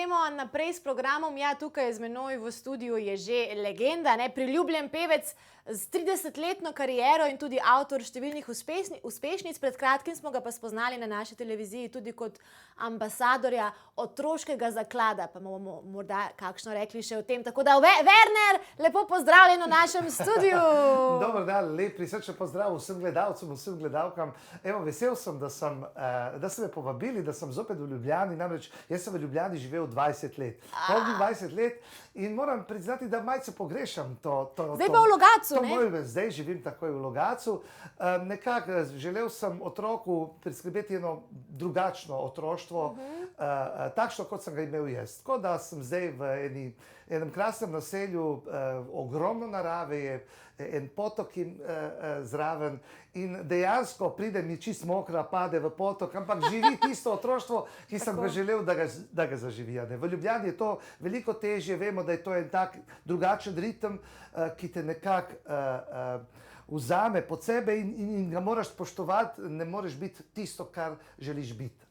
gremo naprej s programom. Ja, tukaj z menoj v studiu je že legenda, priljubljen pevec z 30-letno kariero in tudi avtor številnih uspešnic. Pred kratkim smo ga pa spoznali na naši televiziji tudi kot ambasadorja otroškega zaklada. Pa bomo morda kakšno rekli še o tem. Tako da, Werner, lepo pozdravljen v našem studiu. Dober dan, lep prisrčen pozdrav vsem gledalcem, vsem gledalkam. Evo, vesel sem, da ste me povabili, da sem zopet v Ljubljani. Namreč, jaz sem v Ljubljani živel 20 let. Polnih 20 let in moram priznati, da malce pogrešam to. Zdaj pa v Logatcu, ne? Zdaj živim takoj v Logatcu. Nekako želel sem otroku priskrbeti eno drugačno otroštvo, takšno, kot sem ga imel jaz. Tako da sem zdaj v enem krasnem naselju, ogromno narave je, en potok zraven in dejansko pride mi čist mokra, pade v potok, ampak živi tisto otroštvo, ki sem ga želel, da ga zaživi. V Ljubljani je to veliko težje, vemo, da je to en tak drugačen ritem, ki te nekako vzame pod sebe in ga moraš spoštovati, ne moreš biti tisto, kar želiš biti.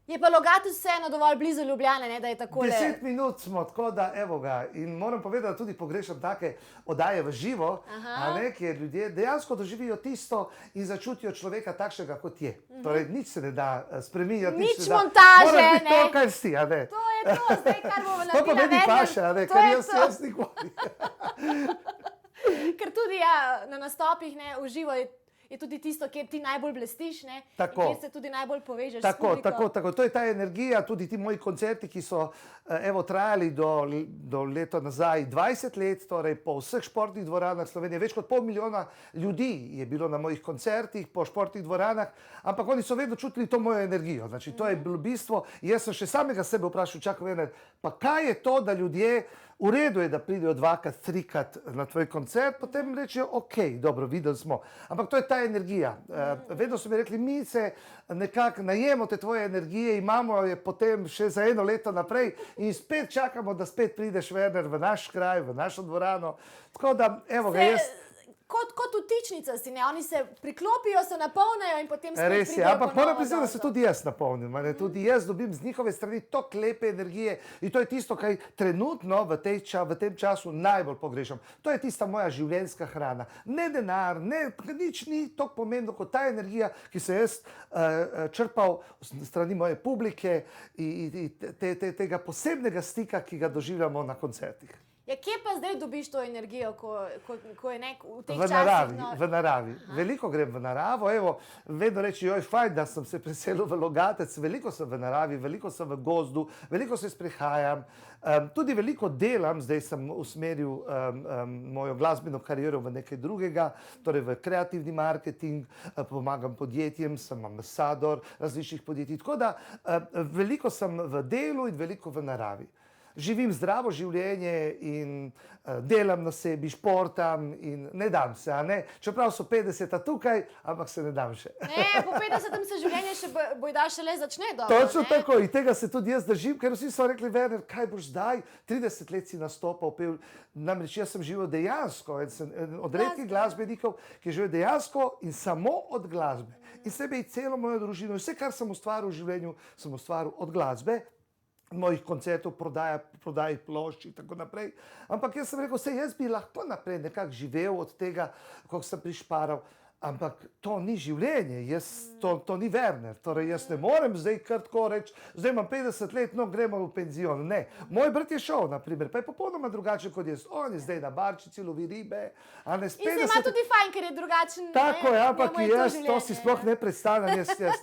Je pa Logatec vseeno dovolj blizu Ljubljane, da je takole... 10 minut smo, tako da evo ga. In moram povedati, da tudi pogrešam take oddaje v živo, kjer ljudje dejansko doživijo tisto in začutijo človeka takšnega, kot je. Torej, nič se ne da spreminjati. Nič montaže, moraš biti to, kar si, To je to, zdaj, kar bomo naredila. To pa meni paše, kar jaz nikoli. Ker tudi na nastopih v živo je tudi tisto, kjer ti najbolj blestiš, kjer se tudi najbolj povežeš s publiko. Tako. To je ta energija, tudi ti moji koncerti, ki so trajali do leta nazaj 20 let, torej po vseh športnih dvoranah Slovenije. Več kot 500 000 ljudi je bilo na mojih koncertih po športnih dvoranah, ampak oni so vedno čutili to mojo energijo. Znači, to je bilo bistvo. Jaz sem še samega sebe vprašal, Werner, pa kaj je to, da ljudje v redu je, da pridejo 2-krat, 3-krat na tvoj koncert, potem rečejo, ok, dobro, videli smo. Ampak to je ta energija. Vedno so mi rekli, mi se nekako najemo te tvoje energije, imamo je potem še za 1 leto naprej in spet čakamo, da spet prideš, Werner, v naš kraj, v našo dvorano. Tako da, evo ga, jaz... Kot vtičnica si, oni se priklopijo, se napolnijo in potem spet pridejo ponovno. Res je, ampak moram priznati, da se tudi jaz napolnim. Tudi jaz dobim z njihove strani toliko lepe energije in to je tisto, kaj trenutno v tem času najbolj pogrešam. To je tista moja življenjska hrana. Ne denar, nič ni toliko pomembno kot ta energija, ki se jaz črpal strani moje publike in tega posebnega stika, ki ga doživljamo na koncertih. Kje pa zdaj dobiš to energijo, ko je v teh časih? V naravi. Aha. Veliko grem v naravo. Evo, vedno reči, joj, fajn, da sem se preselil v Logatec. Veliko sem v naravi, veliko sem v gozdu, veliko se sprehajam. Tudi veliko delam, zdaj sem usmeril mojo glasbeno kariero v nekaj drugega, torej v kreativni marketing, pomagam podjetjem, sem ambasador različnih podjetij. Tako da veliko sem v delu in veliko v naravi. Živim zdravo življenje in delam na sebi, športam in ne dam se, Čeprav so 50 tukaj, ampak se ne dam še. Po 50 se življenje še bojda šele začne dobro. Točno tako in tega se tudi jaz držim, ker vsi so rekli, Werner, kaj boš zdaj? 30 let si nastopal, pel. Namreč jaz sem živel dejansko, od redkih glasbenikov, ki je živel dejansko in samo od glasbe. In sebe in celo mojo družino, vse, kar sem ustvaril v življenju, sem ustvaril od glasbe. Mojih koncertov, prodaji plošč in tako naprej. Ampak jaz sem rekel, jaz bi lahko naprej nekako živel od tega, kako sem prišparal. Ampak to ni življenje, to ni Werner. Torej, jaz ne morem zdaj kar tako reči, zdaj imam 50 let, no gremo v penzion. Ne. Moj brat je šel, na primer, pa je popolnoma drugačen kot jaz. On je zdaj na barčici, lovi ribe. In se ima tudi fajn, ker je drugačen. Tako je, ampak jaz to si sploh ne predstavljam,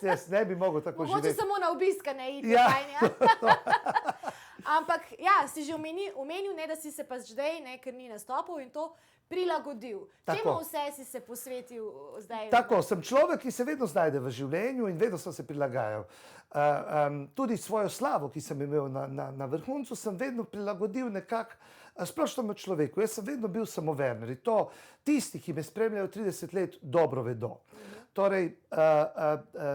jaz ne bi mogel tako živeti. Mogoče samo na obiska ne iti fajn, Ampak, si že omenil, da si se pa zdaj, ker ni nastopil in to prilagodil. Čemu vse si se posvetil zdaj? Tako, sem človek, ki se vedno znajde v življenju in vedno sem se prilagajal. Tudi svojo slavo, ki sem imel na vrhuncu, sem vedno prilagodil nekako splošnemu človeku. Jaz sem vedno bil samo Werner. In to tisti, ki me spremljajo 30 let, dobro vedo. Torej,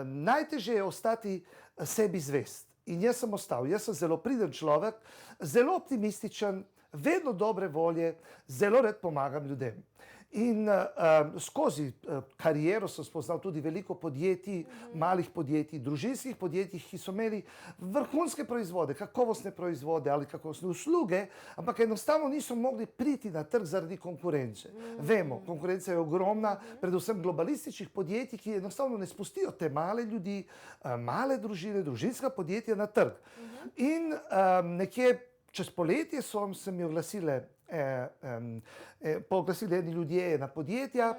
najtežje je ostati sebi zvest. In jaz sem ostal. Jaz sem zelo priden človek, zelo optimističen, vedno dobre volje, zelo rad pomagam ljudem. In skozi kariero sem spoznal tudi veliko podjetij, malih podjetij, družinskih podjetij, ki so imeli vrhunske proizvode, kakovostne proizvode ali kakovostne usluge, ampak enostavno niso mogli priti na trg zaradi konkurence. Vemo, konkurenca je ogromna, predvsem globalističnih podjetij, ki enostavno ne spustijo te male ljudi, male družine, družinska podjetja na trg. In nekje čez poletje se mi oglasili eni ljudje na podjetja,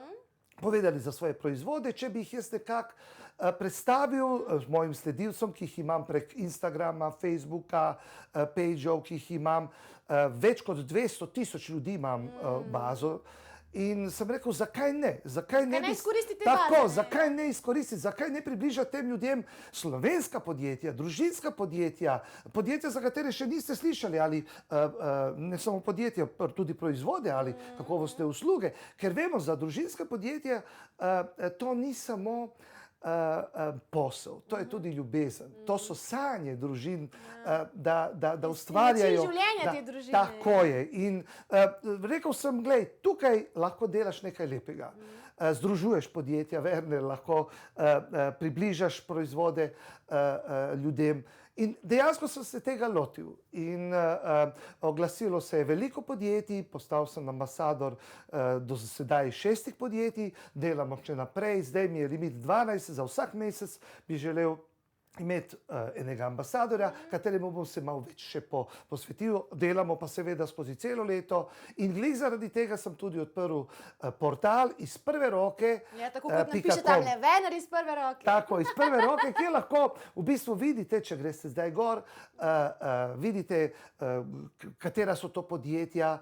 povedali za svoje proizvode, če bi jih jaz nekako predstavil mojim sledilcem, ki jih imam prek Instagrama, Facebooka, pageov, ki jih imam, več kot 200,000 ljudi imam bazo. In sem rekel, zakaj ne? Zakaj ne izkoristiti te tako, baze, ne? zakaj ne izkoristiti, zakaj ne približati tem ljudem slovenska podjetja, družinska podjetja, podjetja, za katere še niste slišali, ali ne samo podjetja, tudi proizvode ali kakovostne usluge. Ker vemo, za družinska podjetja to ni samo posel, to je tudi ljubezen, to so sanje družin, da ustvarjajo. Način življenja te družine. Tako je. In rekel sem, glej, tukaj lahko delaš nekaj lepega. Združuješ podjetja, Werner, lahko približaš proizvode ljudem. In dejansko sem se tega lotil. In oglasilo se je veliko podjetij, postal sem ambasador do sedaj 6 podjetij, delamo še naprej, zdaj mi je limit 12, za vsak mesec bi želel imeti enega ambasadorja, kateremu bom se malo več še posvetil, delamo pa seveda skozi celo leto. In glih zaradi tega sem tudi odprl portal iz prve roke. Ja, tako kot napiše tamle, Werner iz prve roke. Tako, iz prve roke, kjer lahko v bistvu vidite, če greste zdaj gor, vidite, katera so to podjetja,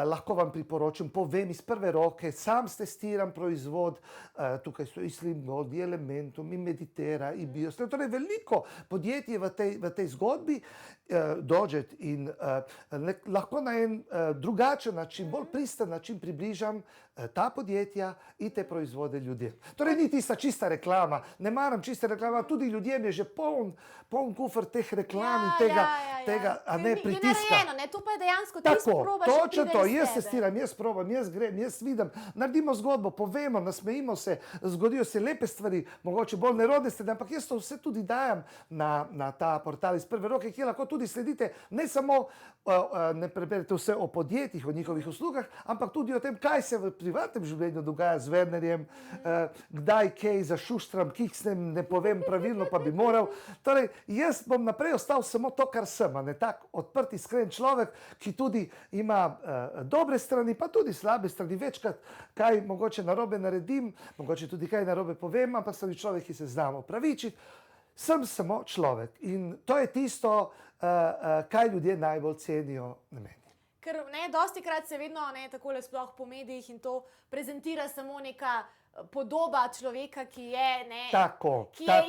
lahko vam priporočam, povem iz prve roke, sam testiram proizvod, tukaj so Islim Gold, Elementum, Meditera, Ibios, torej veliko podjetij v tej zgodbi, Dođet, in lahko na en drugačen način, bolj pristen način približam ta podjetja in te proizvode ljudem. Torej ni tista čista reklama, ne maram čiste reklame, tudi ljudem je že poln kufer teh reklam in tega, a ne pritiska. Je narejeno, to pa je dejansko ti sprobaš in Točno pride to, iz jaz tebe. testiram, jaz probam, jaz grem, jaz vidim, naredimo zgodbo, povemo, nasmejimo se, zgodijo se lepe stvari, mogoče bolj nerodne stvari, ampak jaz to vse tudi dajem na ta portal iz prve roke, kjer lahko tudi sledite, ne samo ne preberete vse o podjetjih, o njihovih uslugah, ampak tudi o tem, kaj se v privatnem življenju dogaja z Wernerjem, kdaj kaj zašuštram, kiksnem, ne povem pravilno, pa bi moral. Torej, jaz bom naprej ostal samo to, kar sem, ne tak odprt, iskren človek, ki tudi ima dobre strani, pa tudi slabe strani, večkrat kaj mogoče narobe naredim, mogoče tudi kaj narobe povem, ampak sem človek, ki se znam opravičiti. Sem samo človek in to je tisto, kaj ljudje najbolj cenijo na meni. Ker dostikrat se vedno takole sploh po medijih in to prezentira samo neka podoba človeka, ki je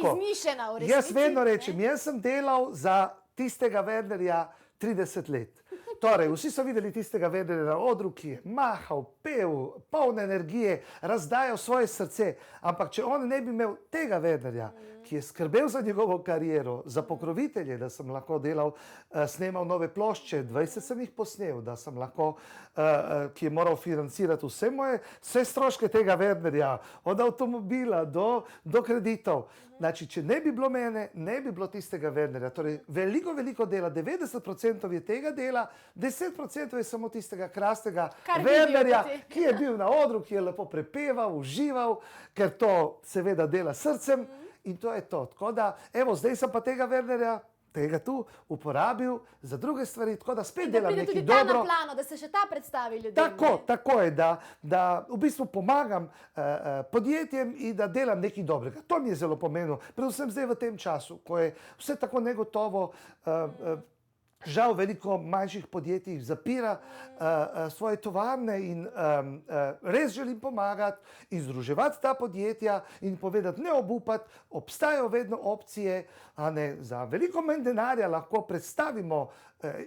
izmišljena v resnici. Jaz vedno rečem, jaz sem delal za tistega Wernerja 30 let. Torej, vsi so videli tistega Wernerja na odru, ki je mahal, pel, poln energije, razdajal svoje srce. Ampak če on ne bi imel tega Wernerja, ki je skrbel za njegovo kariero, za pokrovitelje, da sem lahko delal, snemal nove plošče, 20 sem jih posnel, da sem lahko, ki je moral financirati vse stroške tega Wernerja, od avtomobila do kreditov. Znači, če ne bi bilo mene, ne bi bilo tistega Wernerja. Torej, veliko dela, 90% je tega dela, 10% je samo tistega krastega Wernerja, ki je bil na odru, ki je lepo prepeval, užival, ker to seveda dela srcem. In to je to. Tako da, evo, zdaj sem pa tega Wernerja, tega tu, uporabil za druge stvari, tako da spet delam nekaj dobro. Da pride tudi ta na plano, da se še ta predstavi ljudem. Tako je, da v bistvu pomagam podjetjem in da delam nekaj dobrega. To mi je zelo pomembno, predvsem zdaj v tem času, ko je vse tako negotovo, žal veliko manjših podjetij zapira svoje tovarne in res želim pomagati in združevati ta podjetja in povedati, ne obupati, obstajajo vedno opcije, za veliko manj denarja lahko predstavimo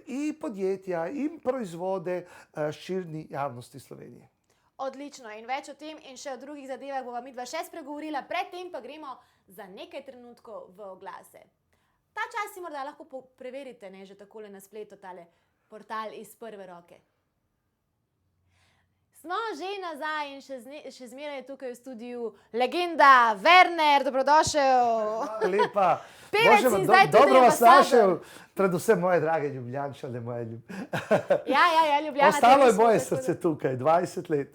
in podjetja in proizvode širni javnosti Slovenije. Odlično, in več o tem in še o drugih zadevah bova midva še spregovorila, predtem pa gremo za nekaj trenutkov v oglase. Ta čas si morda lahko preverite, že takole na spletu, tale portal iz prve roke. Smo že nazaj in še zmeraj je tukaj v studiu legenda Werner, dobrodošel. Hvala lepa. Pevec Bože, in zdaj tudi dobro vas ambasador. našel, predvsem moje drage Ljubljančane, Ja, Ljubljana. Ostalo je te moje nismo, tako srce tukaj, 20 let.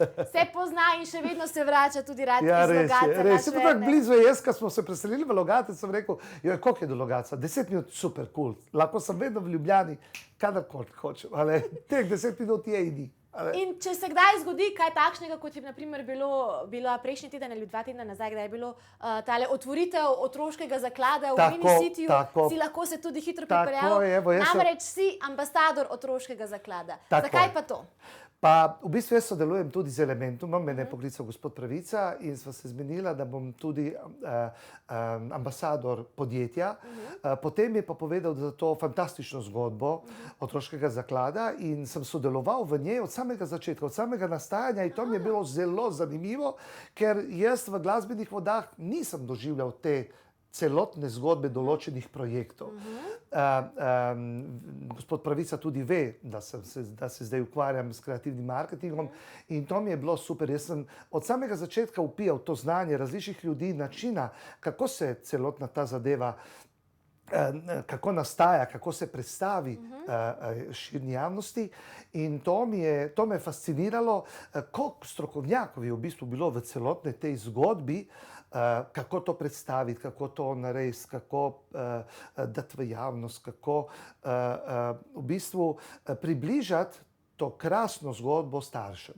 da Se pozna in še vedno se vrača tudi rad Ja, iz res je, Logatca. res naš je. Tako Werner. blizu je jaz, ko smo se preselili v Logatec, sem rekel, joj, koliko je do Logatca? 10 minut, super, cool. Lahko sem vedno v Ljubljani, kadarkoli hočem, ali teh 10 minut je in ni. In če se kdaj zgodi kaj takšnega, kot je na primer bila prejšnji teden ali 2 tedna nazaj, kdaj je bilo tale otvoritev otroškega zaklada v Tako, Minicitiju, tako. si lahko se tudi hitro Tako pripeljal. je, evo, jaz sem- Namreč si ambasador otroškega zaklada. Tako. Zakaj pa to? Pa v bistvu jaz sodelujem tudi z Elementumom, mene je poklical gospod Pravica in sva se zmenila, da bom tudi ambasador podjetja. Potem je pa povedal, da je to fantastično zgodbo otroškega zaklada in sem sodeloval v njej od samega začetka, od samega nastajanja in to mi je bilo zelo zanimivo, ker jaz v glasbenih vodah nisem doživljal te celotne zgodbe določenih projektov. Gospod Pravica tudi ve, da se zdaj ukvarjam s kreativnim marketingom in to mi je bilo super. Jaz sem od samega začetka vpijal to znanje različnih ljudi, načina, kako se celotna ta zadeva kako nastaja, kako se predstavi širni javnosti in to me je fasciniralo, koliko strokovnjakov je v bistvu bilo v celotni tej zgodbi, kako to predstaviti, kako to narediti, kako dati v javnost, kako v bistvu približati to krasno zgodbo staršem.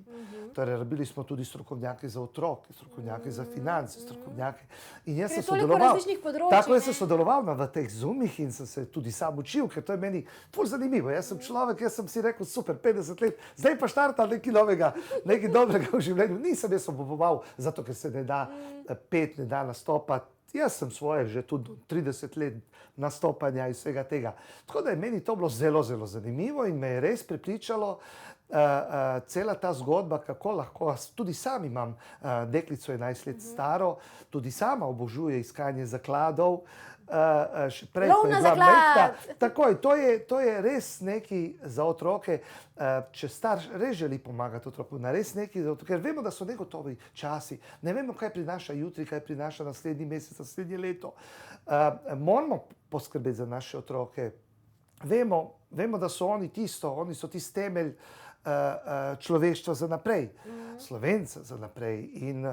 Torej, rabili smo tudi strokovnjake za otroke, strokovnjake za finance, strokovnjake. In jaz Ker je sem toliko sodeloval. različnih področij, Tako, jaz ne? sem sodeloval v teh zoomih in sem se tudi sam učil, ker to je meni ful zanimivo. Jaz sem človek, jaz sem si rekel, super, 50 let, zdaj pa štartam nekaj novega, nekaj dobrega v življenju. Nisem jaz oboboval, zato ker se ne da pet, ne da nastopati. Jaz sem svoje že tudi 30 let nastopanja in vsega tega. Tako da je meni to bilo zelo, zelo zanimivo in me je res prepričalo cela ta zgodba, kako lahko, tudi sam imam deklico 11 let staro, tudi sama obožuje iskanje zakladov, še prej, Lov ko je na bila zaklad! majhna. Takoj, to je res nekaj za otroke, če starš res želi pomagati otroku, res nekaj za otroke, ker vemo, da so negotovi časi, ne vemo, kaj prinaša jutri, kaj prinaša naslednji mesec, naslednje leto. Moramo poskrbeti za naše otroke. Vemo, da so oni tisto, oni so tisti temelj človeštva za naprej, Slovenca za naprej. In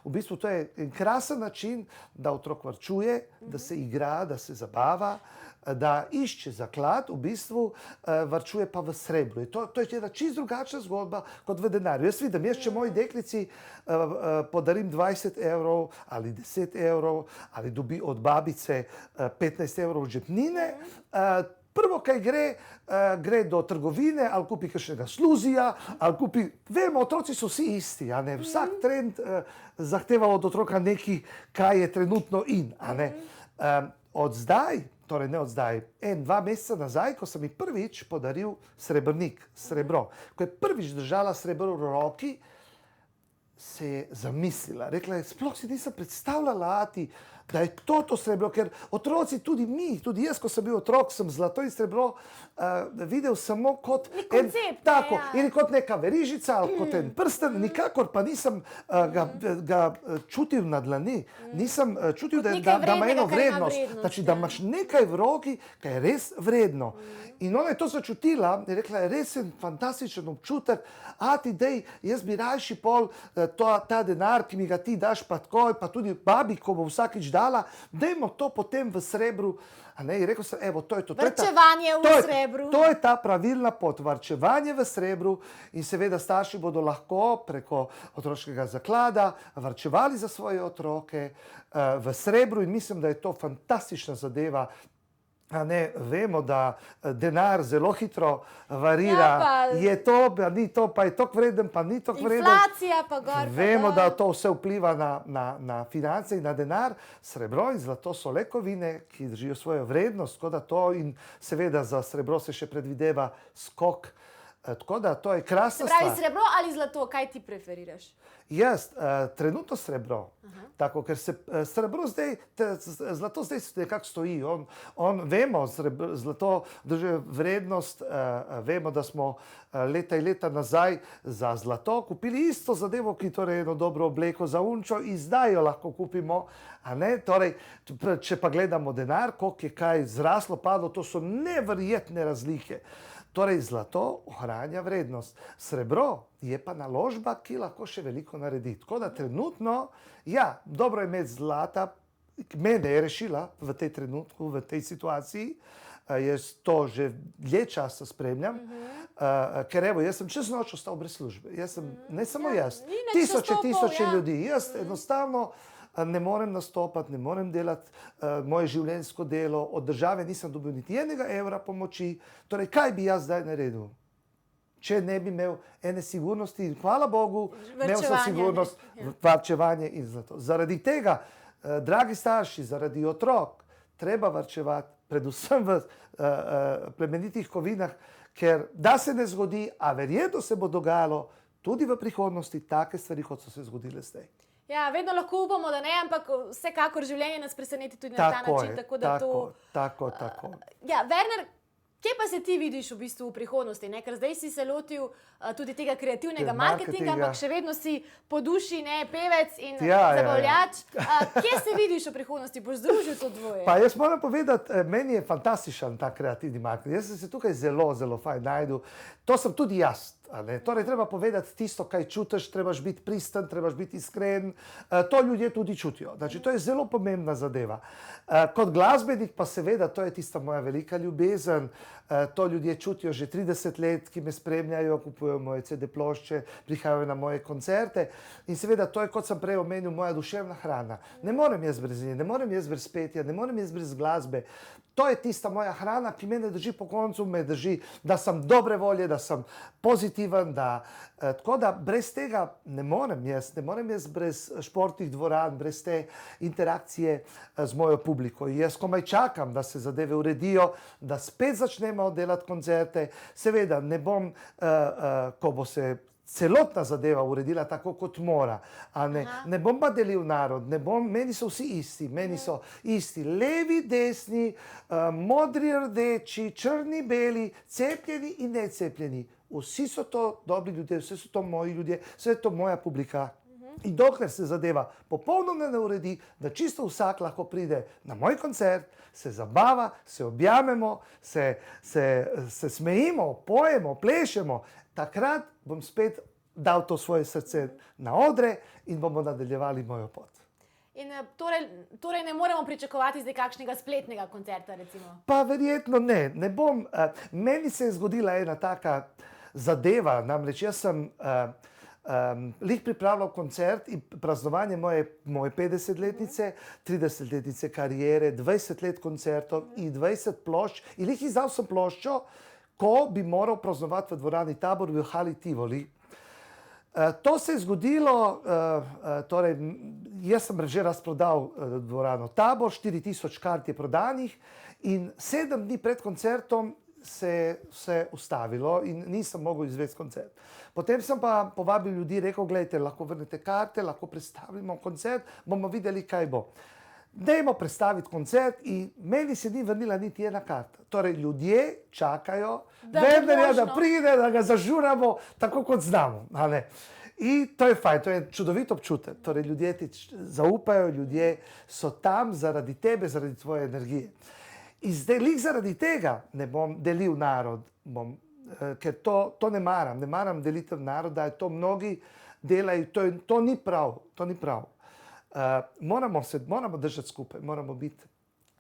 v bistvu to je en krasen način, da otrok varčuje, da se igra, da se zabava, da išče zaklad, v bistvu varčuje pa v srebru. To je ena čisto drugačna zgodba kot v denarju. Jaz vidim, če moji deklici podarim 20 evrov ali 10 evrov ali dobi od babice 15 evrov žepnine, prvo, kaj gre do trgovine, ali kupi kakšnega sluzija, ali kupi... Vemo, otroci so vsi isti, a ne? Vsak trend zahteva od otroka nekaj, kaj je trenutno in, a ne? Od zdaj, torej ne od zdaj, 1-2 meseca nazaj, ko sem mi prvič podaril srebrnik, srebro, ko je prvič držala srebro v roki, se je zamislila. Rekla je, sploh si nisem predstavljala, Ati, da je to srebro, ker otroci, tudi mi, tudi jaz, ko sem bil otrok, sem zlato in srebro videl samo kot koncept, tako, ja. ili kot neka verižica, ali kot en prsten, nikakor pa nisem ga čutil na dlani. Nisem čutil, Kot da nekaj ima eno vrednega, kar ima vrednost. vrednost, Znači, da imaš nekaj v roki, kar je res vredno. In ona je to začutila, je rekla, je res en fantastičen občutek, Ati, dej, jaz bi rajši pol ta denar, ki mi ga ti daš, pa takoj, pa tudi babi, ko bo vsakič dala, dajmo to potem v srebru. A ne, in rekel sem, evo, to je to. Varčevanje v srebru. To je ta pravilna pot, varčevanje v srebru in seveda starši bodo lahko preko otroškega zaklada varčevali za svoje otroke v srebru in mislim, da je to fantastična zadeva. Ne, vemo, da denar zelo hitro varira, je to, pa ni to, pa je to vreden, pa ni to vreden. Inflacija pa gor. Vemo, da to vse vpliva na finance in na denar. Srebro in zlato so le kovine, ki držijo svojo vrednost, tako da to in seveda za srebro se še predvideva skok Tako da to je krasna Se pravi, stvar. srebro ali zlato, kaj ti preferiraš? Jaz, trenutno srebro, tako, ker se srebro zdaj, zlato zdaj nekako stoji. Vemo, zlato drži vrednost, vemo, da smo leta in leta nazaj za zlato kupili isto zadevo, ki torej eno dobro obleko za unčo in zdaj jo lahko kupimo. A ne? Torej, če pa gledamo denar, koliko je kaj zraslo, padlo, to so neverjetne razlike. Torej, zlato ohranja vrednost. Srebro je pa naložba, ki lahko še veliko naredi. Tako da trenutno, ja, dobro je imeti zlata, mene je rešila v tej trenutku, v tej situaciji. Jaz to že dlje časa spremljam, ker evo, jaz sem čez noč ostal brez službe. Jaz sem, ne samo jaz, tisoče ljudi. Jaz enostavno ne morem nastopati, ne morem delati moje življenjsko delo, od države nisem dobil niti enega evra pomoči. Torej, kaj bi jaz zdaj naredil? Če ne bi imel ene sigurnosti, hvala Bogu, imel sem sigurnost, varčevanje in zlato. Zaradi tega, dragi starši, zaradi otrok, treba varčevati, predvsem v plemenitih kovinah, ker da se ne zgodi, a verjetno se bo dogajalo tudi v prihodnosti take stvari, kot so se zgodile zdaj. Ja, vedno lahko upamo, da ne, ampak vsekakor življenje nas preseneti tudi na ta način. Tako. Ja, Werner, kje pa se ti vidiš v bistvu v prihodnosti? Ne? Ker zdaj si se lotil tudi tega kreativnega marketinga, ampak še vedno si po duši pevec in zabavljač. Kje se vidiš v prihodnosti? Boš združil to dvoje? Pa jaz moram povedati, meni je fantastičen ta kreativni marketing. Jaz sem se tukaj zelo, zelo fajn najdu. To sem tudi jaz. Torej, treba povedati tisto, kaj čutiš, trebaš biti pristen, trebaš biti iskren. To ljudje tudi čutijo. Znači, to je zelo pomembna zadeva. Kot glasbenik pa seveda, to je tista moja velika ljubezen. To ljudje čutijo že 30 let, ki me spremljajo, kupujejo moje CD plošče, prihajajo na moje koncerte. In seveda, to je, kot sem prej omenil, moja duševna hrana. Ne morem jaz brez nje, ne morem jaz brez petja, ne morem jaz brez glasbe. To je tista moja hrana, ki me drži po koncu, me drži, da sem dobre volje, da sem pozitiven, tako da brez tega ne morem jaz brez športnih dvoran, brez te interakcije z mojo publiko. Jaz komaj čakam, da se zadeve uredijo, da spet začnemo delati koncerte. Seveda ne bom, ko bo se celotna zadeva uredila tako, kot mora. Ne bom pa delil narod, meni so vsi isti, levi, desni, modri, rdeči, črni, beli, cepljeni in necepljeni. Vsi so to dobri ljudje, vsi so to moji ljudje, vse je to moja publika. In dokler se zadeva popolnoma ne uredi, da čisto vsak lahko pride na moj koncert, se zabava, se objamemo, se smejimo, pojemo, plešemo, takrat bom spet dal to svoje srce na odre in bomo nadaljevali mojo pot. In torej ne moremo pričakovati zdaj kakšnega spletnega koncerta, recimo? Pa verjetno ne bom. Meni se je zgodila ena taka zadeva, namreč jaz sem lih pripravljal koncert in praznovanje moje 50-letnice, 30-letnice karijere, 20 let koncertov in 20 plošč. In lih izdal sem ploščo, ko bi moral praznovati v dvorani Tabor v hali Tivoli. To se je zgodilo, torej jaz sem že razprodal dvorano Tabor, 4000 kart je prodanih in 7 dni pred koncertom se je ustavilo in nisem mogel izvesti koncert. Potem sem pa povabil ljudi, rekel, gledajte, lahko vrnete karte, lahko predstavimo koncert, bomo videli, kaj bo. Dajmo predstaviti koncert in meni se ni vrnila niti ena karta. Torej, ljudje čakajo, da pride, da ga zažuramo, tako kot znamo. In to je fajn, to je čudovit občutek. Torej, ljudje ti zaupajo, ljudje so tam zaradi tebe, zaradi tvoje energije. In zdaj, lih zaradi tega ne bom delil narod, ker to ne maram delitev naroda, to mnogi delajo, to ni prav. Moramo držati skupaj, moramo biti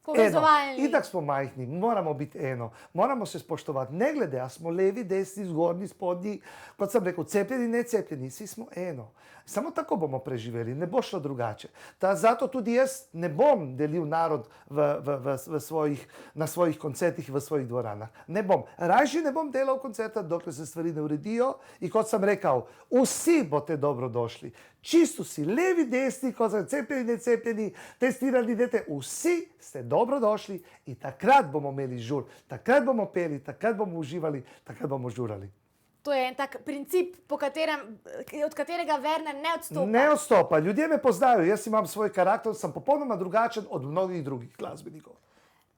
povezovalni. Itak smo majhni, moramo biti eno, moramo se spoštovati, ne glede, a smo levi, desni, zgornji, spodnji, kot sem rekel, cepljeni, necepljeni, vsi smo eno. Samo tako bomo preživeli, ne bo šlo drugače. Zato tudi jaz ne bom delil narod na svojih koncertih, v svojih dvoranah. Ne bom. Rajši ne bom delal koncerta, dokler se stvari ne uredijo. In kot sem rekel, vsi boste dobrodošli. Čisto vsi, levi, desni, kot so cepljeni, necepljeni, testirani, vsi ste dobrodošli in takrat bomo imeli žur, takrat bomo peli, takrat bomo uživali, takrat bomo žurali. To je en tak princip, od katerega Werner ne odstopa. Ne odstopa. Ljudje me poznajo, jaz imam svoj karakter, sem popolnoma drugačen od mnogih drugih glasbenikov.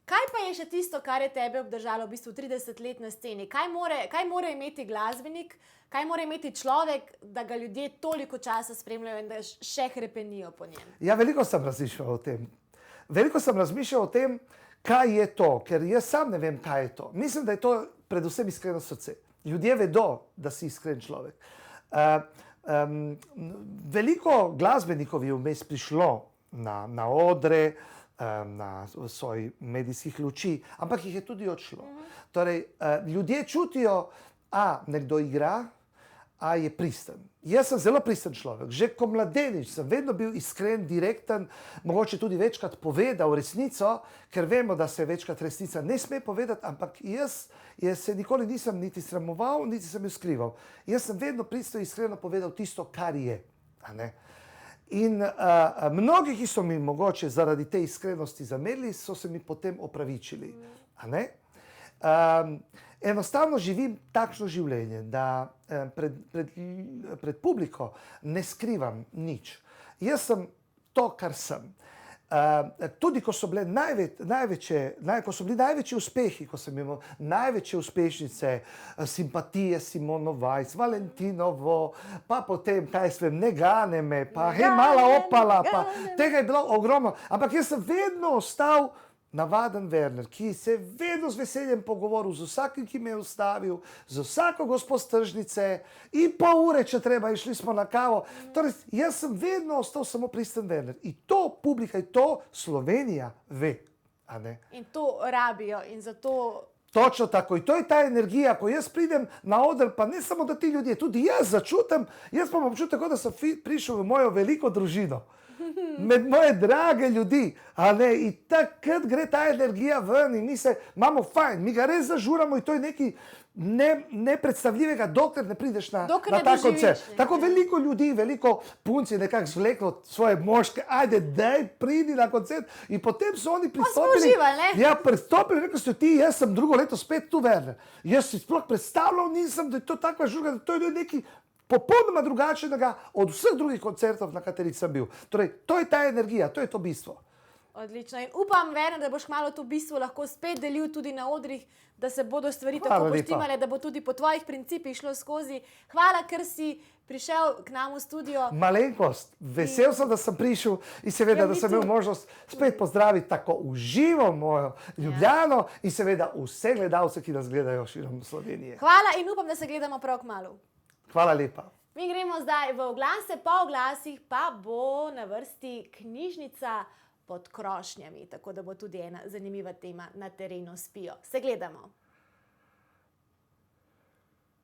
Kaj pa je še tisto, kar je tebe obdržalo v bistvu 30 let na sceni? Kaj mora imeti glasbenik, kaj mora imeti človek, da ga ljudje toliko časa spremljajo in da še hrepenijo po njem? Ja, veliko sem razmišljal o tem. Veliko sem razmišljal o tem, kaj je to, ker jaz sam ne vem, kaj je to. Mislim, da je to predvsem iskreno srce. Ljudje vedo, da si iskren človek. Veliko glasbenikov je vmes prišlo na odre, na svoj medijskih luči, ampak jih je tudi odšlo. Torej, ljudje čutijo, nekdo igra, je pristen. Jaz sem zelo pristen človek. Že ko mladenič sem vedno bil iskren, direkten, mogoče tudi večkrat povedal resnico, ker vemo, da se večkrat resnica ne sme povedati, ampak jaz se nikoli nisem niti sramoval, niti sem jo skrival. Jaz sem vedno pristno iskreno povedal tisto, kar je. In mnogi, ki so mi mogoče zaradi te iskrenosti zamerili, so se mi potem opravičili. Enostavno živim takšno življenje, da pred publiko ne skrivam nič. Jaz sem to, kar sem. Tudi ko so bili največji uspehi, ko sem imel največje uspešnice, simpatije Simono Vajc, Valentinovo, pa potem, kaj sem, Ne gane me, pa hej, mala opala, pa tega je bilo ogromno. Ampak jaz sem vedno ostal navaden Werner, ki se je vedno z veseljem pogovoril z vsakim, ki me je ustavil, z vsako gospo s tržnice in pol ure, če treba, išli smo na kavo. Torej, jaz sem vedno ostal samo pristen Werner. In to publika, in to Slovenija ve. In to rabijo in zato... Točno tako. In to je ta energija, ko jaz pridem na oder, pa ne samo, da ti ljudje, tudi jaz začutim, jaz pa imam občutek, da sem prišel v mojo veliko družino. Med moje drage ljudi, in takrat gre ta energija ven in mi se imamo fajn, mi ga res zažuramo in to je nekaj nepredstavljivega, dokler ne prideš na ta koncert. Tako veliko ljudi, veliko punc je nekako zvleklo svoje moške, ajde, daj, pridi na koncert in potem so oni pristopili. Ja, pristopili, rekli so ti, jaz sem drugo leto spet tu, Werner. Jaz si sploh predstavljal nisem, da je to takva žurka, da to je nekaj popolnoma drugačnega od vseh drugih koncertov, na katerih sem bil. Torej, to je ta energija, to je to bistvo. Odlično. In upam, Werner, da boš kmalu to bistvo lahko spet delil tudi na odrih, da se bodo stvari tako poštimale, da bo tudi po tvojih principih šlo skozi. Hvala, ker si prišel k nam v studio. Malenkost. Vesel sem, da sem prišel in seveda, da sem imel možnost spet pozdraviti tako v živo mojo Ljubljano in seveda vse gledalce, ki nas gledajo širom Slovenije. Hvala in upam, da se gledamo prav kmalu. Hvala lepa. Mi gremo zdaj v oglase, po oglasih pa bo na vrsti knjižnica Pod krošnjami, tako da bo tudi ena zanimiva tema Na terenu spijo. Se gledamo.